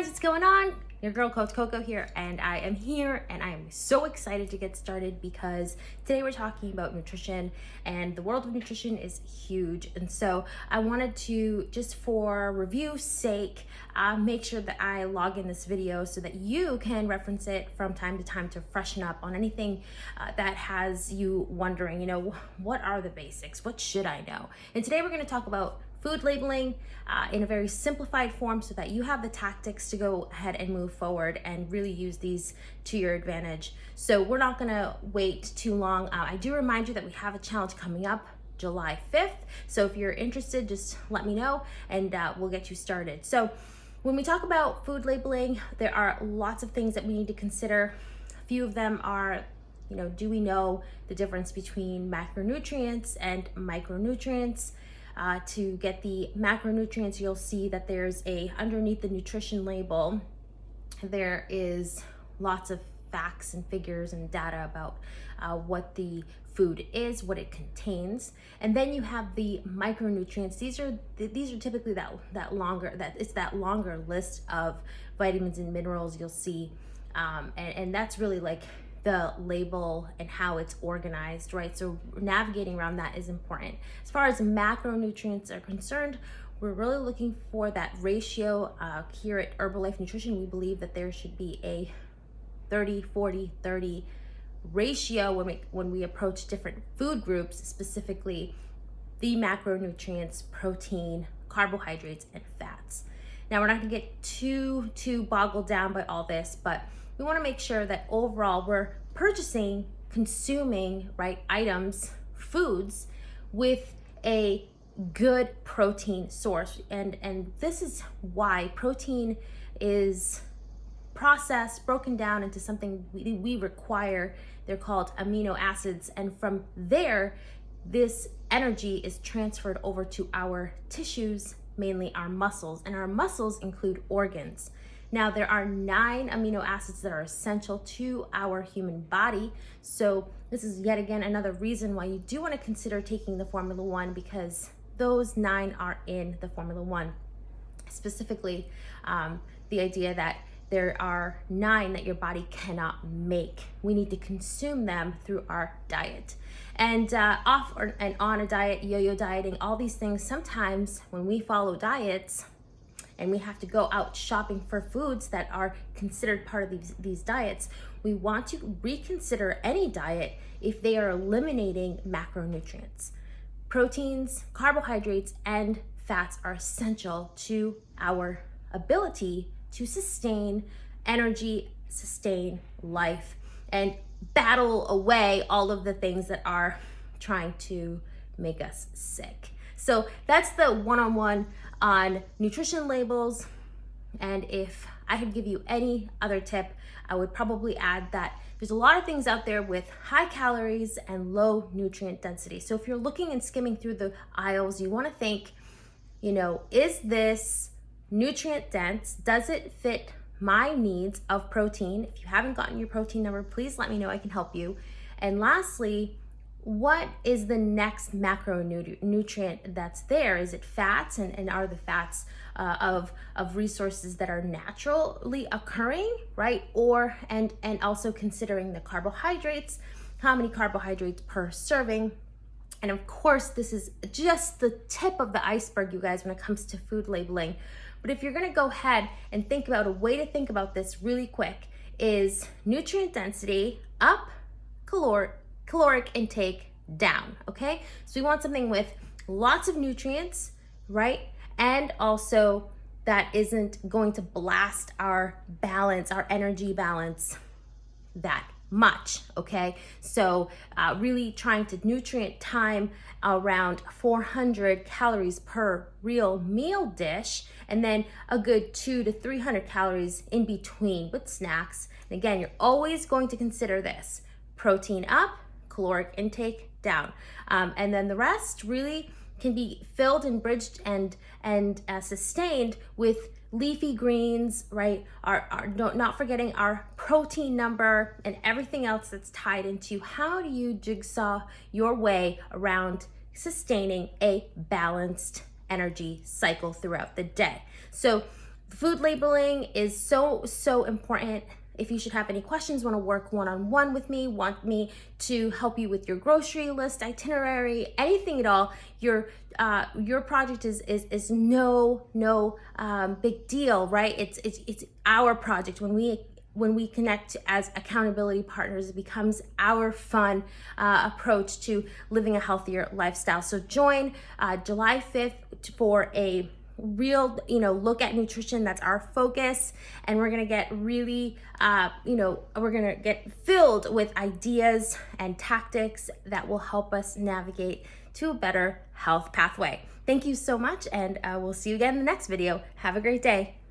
guys, what's going on? Your girl Coach Coco here, and I am here and I am so excited to get started because today we're talking about nutrition, and the world of nutrition is huge. And so I wanted to, just for review's sake, make sure that I log in this video so that you can reference it from time to time to freshen up on anything that has you wondering, what are the basics? What should I know? And today we're going to talk about food labeling in a very simplified form so that you have the tactics to go ahead and move forward and really use these to your advantage. So we're not gonna wait too long. I do remind you that we have a challenge coming up July 5th. So if you're interested, just let me know and we'll get you started. So when we talk about food labeling, there are lots of things that we need to consider. A few of them are, do we know the difference between macronutrients and micronutrients? To get the macronutrients, you'll see that there's underneath the nutrition label, there is lots of facts and figures and data about what the food is, what it contains. And then you have the micronutrients. These are typically that longer list of vitamins and minerals you'll see. And that's really like the label and how it's organized, right? So navigating around that is important. As far as macronutrients are concerned, we're really looking for that ratio. Here at Herbalife Nutrition, we believe that there should be a 30-40-30 ratio when we approach different food groups, specifically the macronutrients, protein, carbohydrates, and fats. Now, we're not gonna get too boggled down by all this, but we want to make sure that overall we're consuming, right, items, foods with a good protein source. And this is why protein is processed, broken down into something we require. They're called amino acids. And from there, this energy is transferred over to our tissues, mainly our muscles. And our muscles include organs. Now, there are 9 amino acids that are essential to our human body. So this is yet again another reason why you do want to consider taking the Formula 1, because those 9 are in the Formula 1. Specifically, the idea that there are 9 that your body cannot make. We need to consume them through our diet. And off and on a diet, yo-yo dieting, all these things, sometimes when we follow diets, and we have to go out shopping for foods that are considered part of these diets, we want to reconsider any diet if they are eliminating macronutrients. Proteins, carbohydrates, and fats are essential to our ability to sustain energy, sustain life, and battle away all of the things that are trying to make us sick. So that's the one-on-one on nutrition labels. And if I could give you any other tip, I would probably add that there's a lot of things out there with high calories and low nutrient density. So if you're looking and skimming through the aisles, you want to think, is this nutrient dense? Does it fit my needs of protein? If you haven't gotten your protein number, please let me know, I can help you. And lastly, what is the next macronutrient that's there? Is it fats, and are the fats of resources that are naturally occurring, right? And also considering the carbohydrates, how many carbohydrates per serving. And of course, this is just the tip of the iceberg, you guys, when it comes to food labeling. But if you're gonna go ahead and think about a way to think about this really quick, is nutrient density up, caloric intake down, okay? So we want something with lots of nutrients, right? And also that isn't going to blast our balance, our energy balance that much, okay? So really trying to nutrient time around 400 calories per real meal dish, and then a good 200 to 300 calories in between with snacks. And again, you're always going to consider this: protein up, caloric intake down. And then the rest really can be filled and bridged and sustained with leafy greens, right? Not forgetting our protein number and everything else that's tied into how do you jigsaw your way around sustaining a balanced energy cycle throughout the day. So Food labeling is so important. If you should have any questions, want to work one-on-one with me, want me to help you with your grocery list, itinerary, anything at all, your project is no big deal, right? It's our project. When we connect as accountability partners, it becomes our fun approach to living a healthier lifestyle. So join July 5th for a real, look at nutrition. That's our focus. And we're going to get really, we're going to get filled with ideas and tactics that will help us navigate to a better health pathway. Thank you so much. And we'll see you again in the next video. Have a great day.